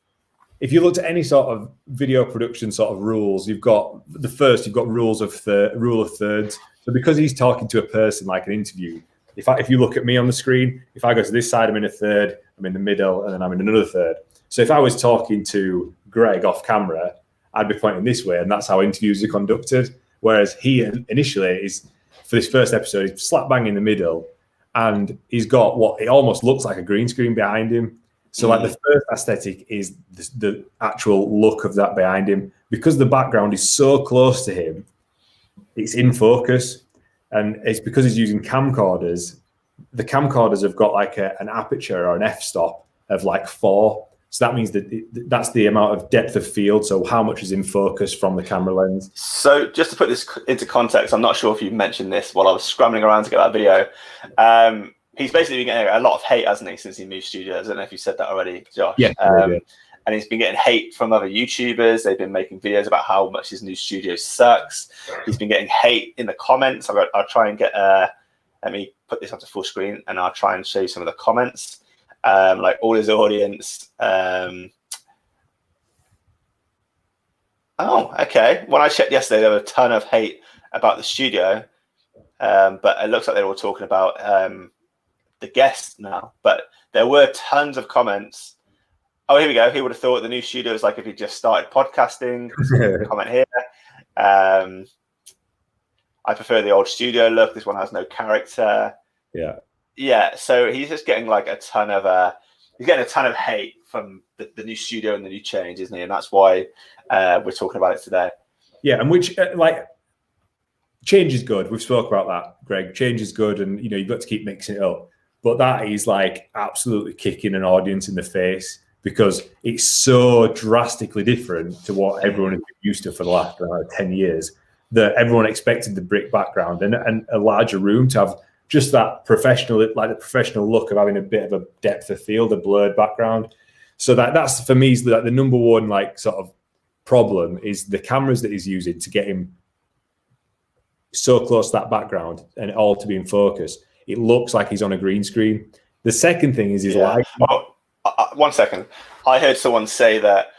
if you looked at any sort of video production sort of rules, you've got rule of thirds. So because he's talking to a person like an interview, if you look at me on the screen, if I go to this side, I'm in a third, I'm in the middle, and then I'm in another third. So if I was talking to Greg off camera, I'd be pointing this way, and that's how interviews are conducted. Whereas he initially is, for this first episode, he's slap bang in the middle, and he's got what it almost looks like a green screen behind him. So like the first aesthetic is the actual look of that behind him. Because the background is so close to him, it's in focus. And it's because he's using camcorders. The camcorders have got like an aperture or an f-stop of like 4. So that means that that's the amount of depth of field. So how much is in focus from the camera lens. So just to put this into context, I'm not sure if you mentioned this while I was scrambling around to get that video. He's basically been getting a lot of hate, hasn't he, since he moved studios? I don't know if you said that already, Josh. Yeah. and he's been getting hate from other YouTubers. They've been making videos about how much his new studio sucks. He's been getting hate in the comments. I'll try and get let me put this onto full screen, and I'll try and show you some of the comments. Like all his audience. Oh, okay. When I checked yesterday, there were a ton of hate about the studio, but it looks like they're all talking about the guests now. But there were tons of comments. Oh, here we go. He would have thought the new studio is like if he just started podcasting. Comment here. I prefer the old studio look. This one has no character. Yeah. So he's just getting like a ton of hate from the new studio and the new change, isn't he? And that's why we're talking about it today. Yeah, and which like change is good. We've spoke about that, Greg. Change is good, and you know you've got to keep mixing it up. But that is like absolutely kicking an audience in the face because it's so drastically different to what everyone has been used to for the last 10 years that everyone expected the brick background and a larger room to have just that professional, like the professional look of having a bit of a depth of field, a blurred background. So that's for me is like the number one like sort of problem is the cameras that he's using to get him so close to that background and all to be in focus. It looks like he's on a green screen. The second thing is his light. Oh, 1 second. I heard someone say that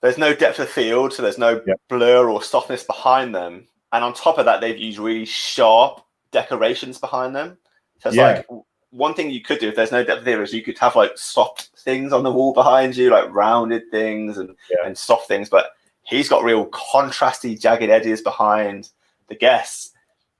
there's no depth of field, so there's no blur or softness behind them. And on top of that, they've used really sharp decorations behind them. So it's like one thing you could do if there's no depth of field is you could have like soft things on the wall behind you, like rounded things and soft things. But he's got real contrasty, jagged edges behind the guests.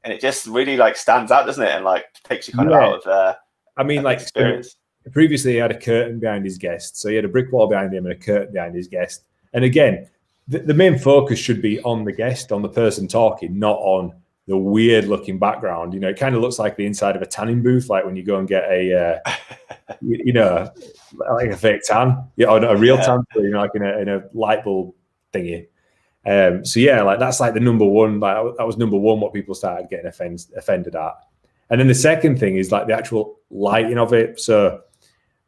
And it just really like stands out, doesn't it? And like takes you kind of out of I mean, like experience. Previously he had a curtain behind his guest. So he had a brick wall behind him and a curtain behind his guest. And again, the main focus should be on the guest, on the person talking, not on the weird looking background. You know, it kind of looks like the inside of a tanning booth, like when you go and get a, you know, like a fake tan, or a real tan, you know, like in a light bulb thingy. So yeah, like that's like the number one. Like that was number one. What people started getting offended at, and then the second thing is like the actual lighting of it. So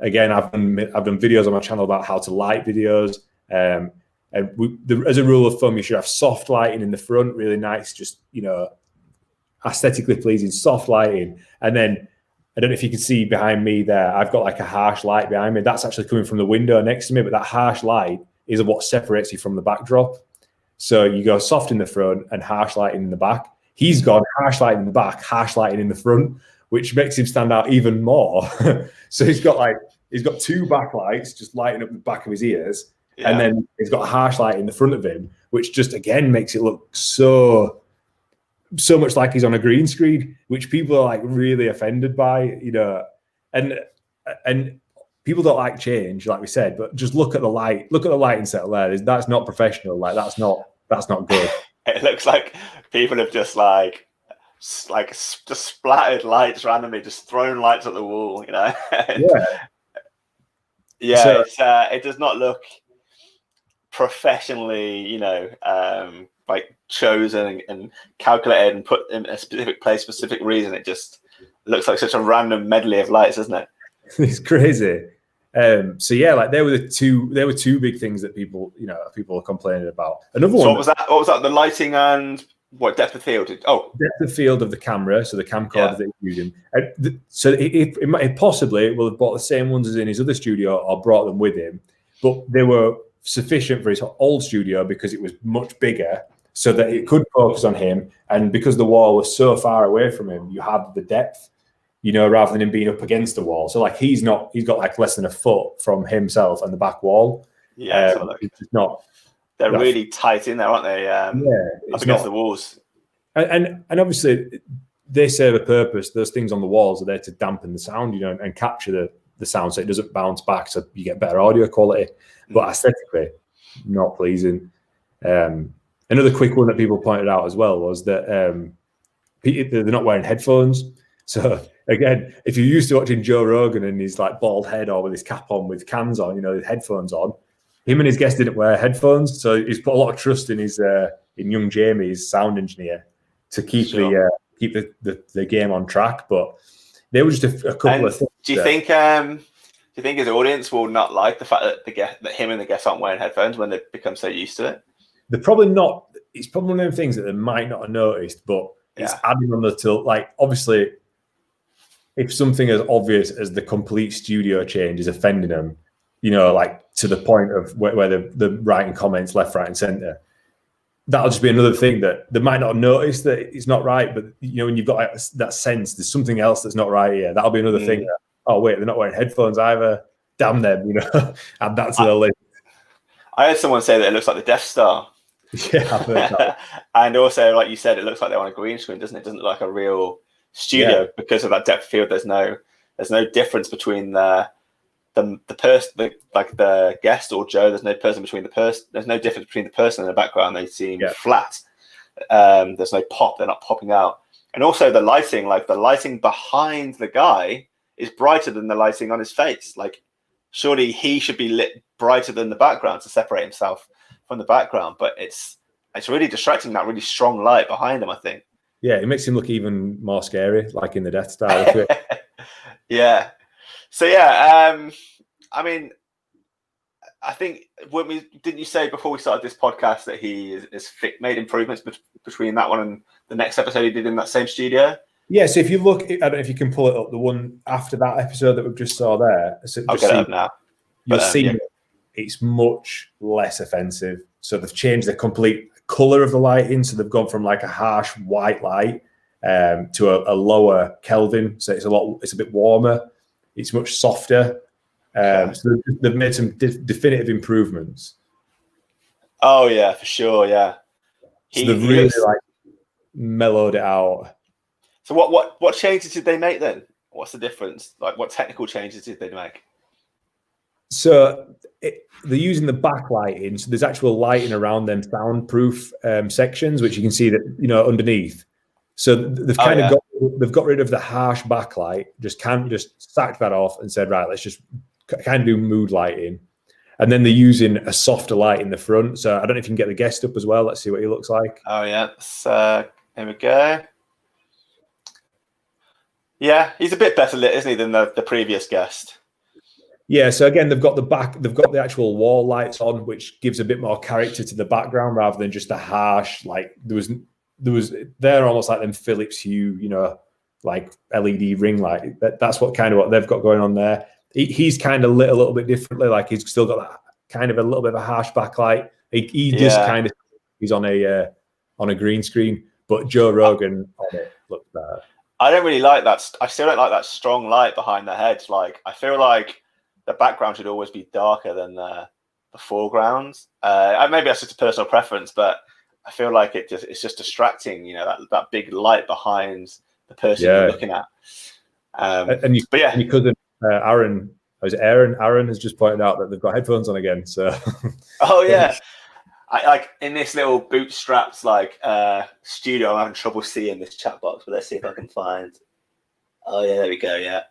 again, I've done videos on my channel about how to light videos. And as a rule of thumb, you should have soft lighting in the front, really nice, just you know, aesthetically pleasing, soft lighting. And then I don't know if you can see behind me there, I've got like a harsh light behind me. That's actually coming from the window next to me, but that harsh light is what separates you from the backdrop. So you go soft in the front and harsh lighting in the back. He's got harsh lighting in the back, harsh lighting in the front, which makes him stand out even more. So he's got two backlights just lighting up the back of his ears. Yeah. And then he's got a harsh light in the front of him, which just again makes it look so much like he's on a green screen, which people are like really offended by, you know, and people don't like change, like we said, but just look at the lighting set there. That's not professional. Like that's not good. It looks like people have just just splattered lights randomly, just thrown lights at the wall, you know? So, it does not look professionally, you know, like chosen and calculated and put in a specific place, specific reason. It just looks like such a random medley of lights, isn't it? It's crazy. So yeah, like there were two big things that people are complaining about. Another one. What was that? The lighting and what depth of field? Depth of field of the camera, so the camcorder that he's using. So it possibly will have bought the same ones as in his other studio or brought them with him, but they were sufficient for his old studio because it was much bigger, so that it could focus on him, and because the wall was so far away from him, you had the depth, you know, rather than him being up against the wall. So like he's got like less than a foot from himself and the back wall. Yeah, it's not. They're really tight in there, aren't they? Up against the walls. And obviously they serve a purpose. Those things on the walls are there to dampen the sound, you know, and capture the sound so it doesn't bounce back, so you get better audio quality. But aesthetically, not pleasing. Another quick one that people pointed out as well was that they're not wearing headphones. So again, if you're used to watching Joe Rogan and his like bald head or with his cap on with cans on, you know, with headphones on, him and his guest didn't wear headphones. So he's put a lot of trust in his in young Jamie, his sound engineer, to keep the game on track. But they were just a couple of things. Do you you think his audience will not like the fact that him and the guests aren't wearing headphones when they become so used to it? They're probably not. It's probably one of them things that they might not have noticed, but it's adding on the tilt. Like, obviously, if something as obvious as the complete studio change is offending them, you know, like to the point of where they're writing comments left, right, and center, that'll just be another thing that they might not have noticed that it's not right. But, you know, when you've got like that sense, there's something else that's not right here. That'll be another thing. That, oh, wait, they're not wearing headphones either. Damn them, you know. Add that to the list. I heard someone say that it looks like the Death Star. Yeah, I've heard that. And also, like you said, it looks like they're on a green screen, doesn't it? It doesn't look like a real studio because of that depth of field. There's no difference between the person, like the guest or Joe. There's no person between the person. There's no difference between the person and the background. They seem flat. There's no pop. They're not popping out. And also the lighting, like the lighting behind the guy is brighter than the lighting on his face. Like, surely he should be lit brighter than the background to separate himself from the background. But it's really distracting, that really strong light behind him, I think. Yeah, it makes him look even more scary, like in the Death Star. Yeah. So yeah, I mean, I think didn't you say before we started this podcast that he is made improvements between that one and the next episode he did in that same studio? Yeah, so if you look, I don't know if you can pull it up, the one after that episode that we've just saw there. So I'll get it up now. You'll see it's much less offensive. So they've changed the complete color of the lighting. So they've gone from like a harsh white light to a lower Kelvin. So it's a bit warmer. It's much softer. So they've made some definitive improvements. Oh yeah, for sure. Yeah. So they've really like mellowed it out. So what changes did they make then? What's the difference? Like, what technical changes did they make? So they're using the backlighting. So there's actual lighting around them soundproof sections, which you can see that, you know, underneath. So they've got rid of the harsh backlight. Just sacked that off and said, right, let's just kind of do mood lighting. And then they're using a softer light in the front. So I don't know if you can get the guest up as well. Let's see what he looks like. Oh yeah, so here we go. Yeah, he's a bit better lit, isn't he, than the previous guest? Yeah, so again, they've got the actual wall lights on, which gives a bit more character to the background rather than just a harsh, like they're almost like them Philips Hue, you know, like LED ring light. That's what they've got going on there. He's kind of lit a little bit differently, like he's still got that kind of a little bit of a harsh backlight. He's on a green screen, but Joe Rogan on it looks better. I don't really like that. I still don't like that strong light behind the heads. Like, I feel like the background should always be darker than the foreground. Maybe that's just a personal preference, but I feel like it's just distracting. You know, that big light behind the person you're looking at. Your cousin Aaron has just pointed out that they've got headphones on again. So. Oh yeah. I like in this little bootstraps studio. I'm having trouble seeing this chat box, but let's see if I can find. Oh yeah, there we go. Yeah,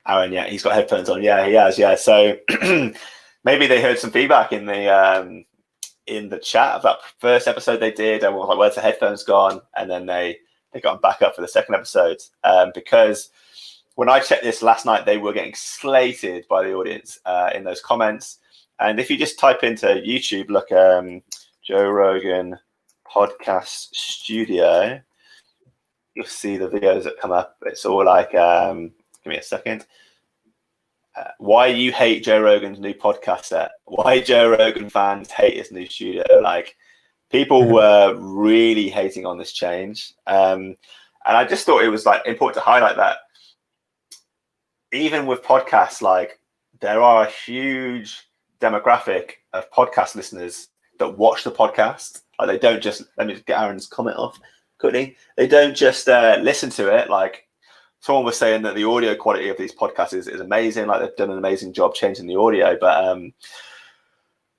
Aaron. Yeah, he's got headphones on. Yeah, he has. Yeah, so maybe they heard some feedback in the chat of that first episode they did, and was like, "Where's the headphones gone?" And then they got them back up for the second episode because when I checked this last night, they were getting slated by the audience in those comments. And if you just type into YouTube, look, Joe Rogan podcast studio, you'll see the videos that come up. It's all like, give me a second. Why you hate Joe Rogan's new podcast set? Why Joe Rogan fans hate his new studio? Like, people were really hating on this change. And I just thought it was like important to highlight that even with podcasts, like, there are a huge demographic of podcast listeners that watch the podcast. Like, they don't just, let me get Aaron's comment off quickly. They don't just listen to it. Like, someone was saying that the audio quality of these podcasts is amazing. Like, they've done an amazing job changing the audio. But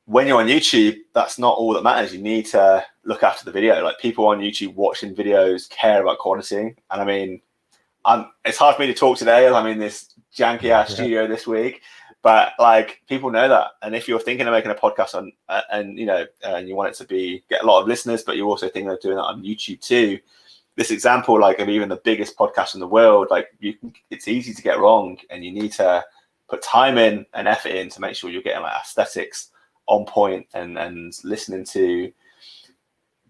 when you're on YouTube, that's not all that matters. You need to look after the video. Like, people on YouTube watching videos care about quality. And I mean, it's hard for me to talk today. I'm in this janky ass studio this week. But like, people know that, and if you're thinking of making a podcast on, and you know, and you want it to get a lot of listeners, but you're also thinking of doing that on YouTube too, this example, like, of even the biggest podcast in the world, like, it's easy to get wrong, and you need to put time in and effort in to make sure you're getting like aesthetics on point and listening to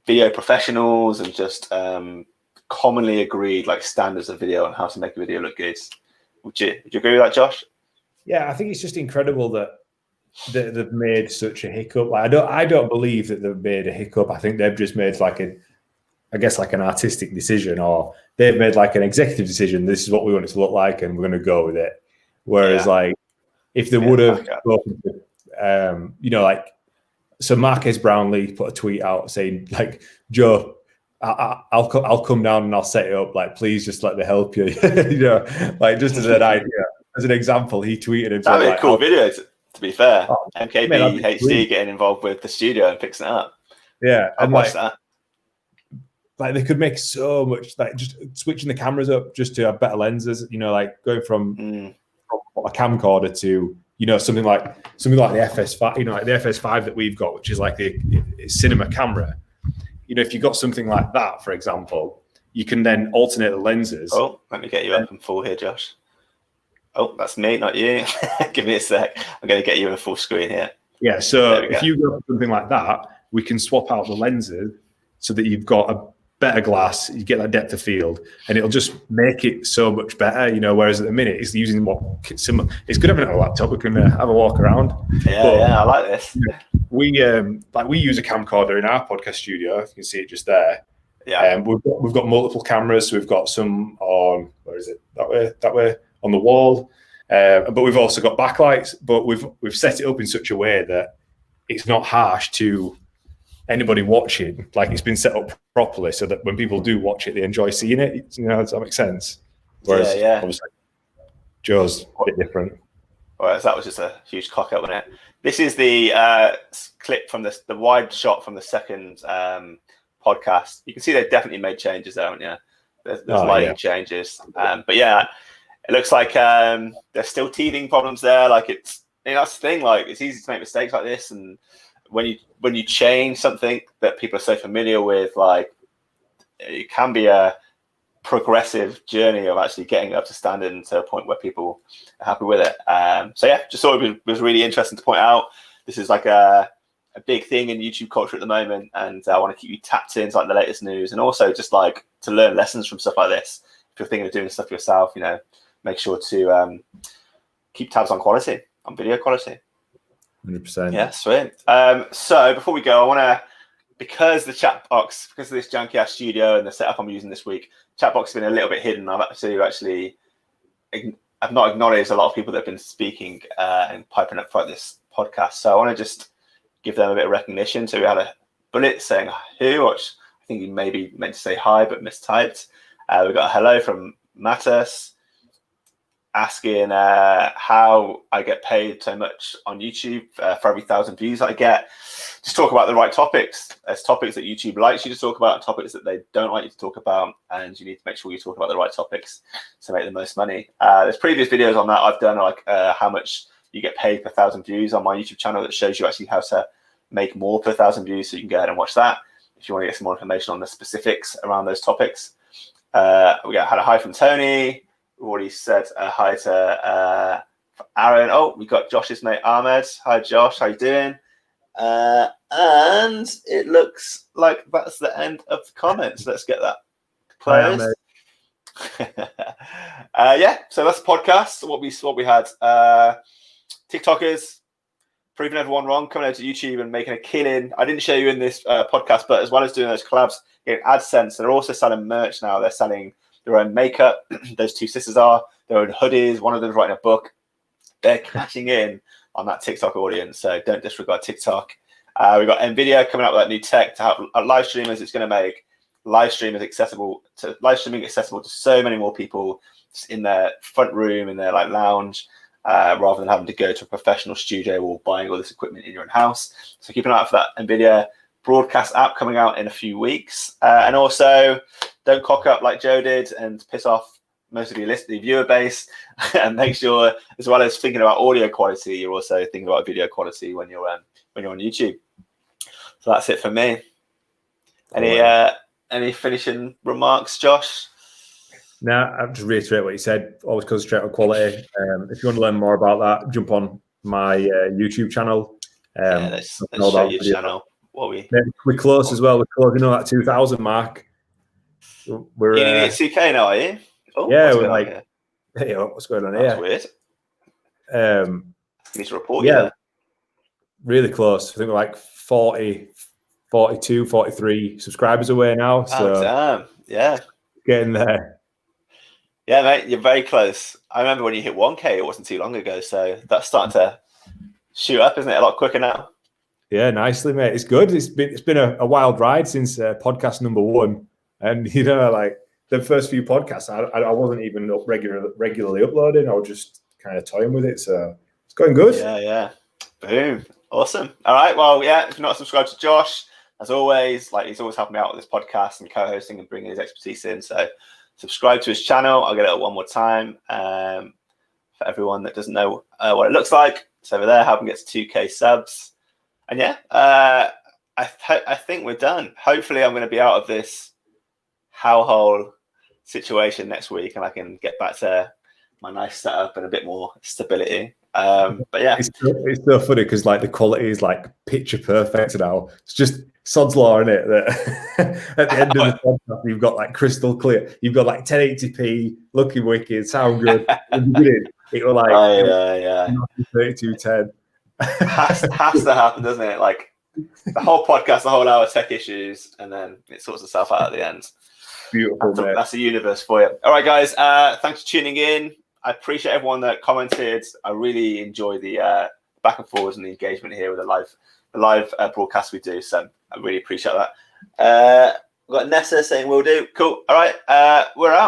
video professionals and just commonly agreed like standards of video and how to make a video look good. Would you agree with that, Josh? Yeah, I think it's just incredible that they've made such a hiccup. Like, I don't believe that they've made a hiccup. I think they've just made like an artistic decision, or they've made like an executive decision. This is what we want it to look like, and we're going to go with it. Whereas, like, if they would have, like, so Marques Brownlee put a tweet out saying, like, Joe, I'll come down and I'll set it up. Like, please just let me help you. Like, just as an idea, as an example, he tweeted himself. That'd be like, a cool video. To be fair, MKB HD sweet. getting involved with the studio and fixing it up. Yeah, I'd watch that. Like, they could make so much, like just switching the cameras up just to have better lenses. Like going from a camcorder to something like the FS5. Like the FS5 that we've got, which is like a cinema camera. If you got something like that, for example, you can then alternate the lenses. Oh, let me get you up in full here, Josh. Oh, that's me, not you. Give me a sec. I'm going to get you in full screen here. Yeah, so if you go for something like that, we can swap out the lenses so that you've got a better glass, you get that depth of field, and it'll just make it so much better, whereas at the minute it's using what similar. It's good having it on a laptop. We can have a walk around. Yeah, I like this. We use a camcorder in our podcast studio. You can see it just there. Yeah. We've got multiple cameras. So we've got some on, where is it? That way on the wall. But we've also got backlights. But we've set it up in such a way that it's not harsh to anybody watching. Like, it's been set up properly so that when people do watch it, they enjoy seeing it. Does that make sense? Whereas obviously Joe's a bit different. Whereas that was just a huge cock up, wasn't it? This is the clip from the wide shot from the second podcast. You can see they've definitely made changes there, haven't you? There's lighting changes. But yeah, it looks like there's still teething problems there. Like, it's that's the thing. Like, it's easy to make mistakes like this, and when you change something that people are so familiar with, like, it can be a progressive journey of actually getting up to standard to a point where people are happy with it. So yeah, just thought it was really interesting to point out. This is like a big thing in YouTube culture at the moment, and I want to keep you tapped into like the latest news, and also just like to learn lessons from stuff like this. If you're thinking of doing stuff yourself, make sure to keep tabs on quality, on video quality. 100%. Yeah, sweet. So before we go, I want to, because the chat box, because of this janky ass studio and the setup I'm using this week, chat box has been a little bit hidden. I've not acknowledged a lot of people that have been speaking and piping up for this podcast. So I want to just give them a bit of recognition. So we had a bullet saying who, which I think he maybe meant to say hi but mistyped. We got a hello from Mattis, asking how I get paid so much on YouTube for every 1,000 views that I get. Just talk about the right topics. There's topics that YouTube likes you to talk about, and topics that they don't like you to talk about, and you need to make sure you talk about the right topics to make the most money. There's previous videos on that I've done, like how much you get paid per 1,000 views on my YouTube channel, that shows you actually how to make more per 1,000 views, so you can go ahead and watch that if you want to get some more information on the specifics around those topics. Had a hi from Tony. We've already said hi to Aaron. Oh, we got Josh's mate Ahmed. Hi Josh, how you doing? And it looks like that's the end of the comments. Let's get that closed. Yeah, so that's the podcast. What we had. TikTokers proving everyone wrong, coming out to YouTube and making a killing. I didn't show you in this podcast, but as well as doing those collabs, getting AdSense, they're also selling merch now. They're selling their own makeup. Those two sisters are, their own hoodies. One of them's writing a book. They're cashing in on that TikTok audience, so don't disregard TikTok. We've got NVIDIA coming up with that new tech to help live streamers. It's going to make live streaming accessible to so many more people in their front room, in their like lounge, rather than having to go to a professional studio or buying all this equipment in your own house. So keep an eye out for that NVIDIA broadcast app coming out in a few weeks. And also, don't cock up like Joe did and piss off most of your viewer base, and make sure, as well as thinking about audio quality, you're also thinking about video quality when you're on YouTube. So that's it for me. Any finishing remarks, Josh? Now, I'll just reiterate what you said. Always concentrate on quality. If you want to learn more about that, jump on my YouTube channel. Let's show your channel. We're close as well. We're closing on that 2,000 mark. We're you at 2K now, are you? Oh, yeah, what's we're going on like, here? hey, what's going on That's here? Weird. You need to report you there. Really close. I think we're like 40, 42, 43 subscribers away now. So damn. Yeah. Getting there. Yeah, mate, you're very close. I remember when you hit 1K, it wasn't too long ago. So that's starting to shoot up, isn't it? A lot quicker now. Yeah, nicely, mate. It's good. It's been a wild ride since podcast number 1. And, you know, like the first few podcasts, I wasn't even regularly uploading. I was just kind of toying with it. So it's going good. Yeah. Boom. Awesome. All right. Well, yeah, if you're not subscribed to Josh, as always, like he's always helping me out with this podcast and co-hosting and bringing his expertise in. So subscribe to his channel. I'll get it one more time for everyone that doesn't know what it looks like. It's over there, helping get to 2K subs. And yeah, I think we're done. Hopefully I'm going to be out of this hellhole situation next week and I can get back to my nice setup and a bit more stability. But yeah, it's so funny because like the quality is like picture perfect now. It's just sod's law in it that at the end of the podcast you've got like crystal clear. You've got like 1080p, looking wicked, sound good. It was like 3210. has to happen, doesn't it? Like the whole podcast, the whole hour, tech issues, and then it sorts itself out at the end. Beautiful. That's the universe for you. All right, guys. Thanks for tuning in. I appreciate everyone that commented. I really enjoy the back and forwards and the engagement here with the live broadcast we do. So I really appreciate that. We've got Nessa saying we'll do. Cool. All right. We're out.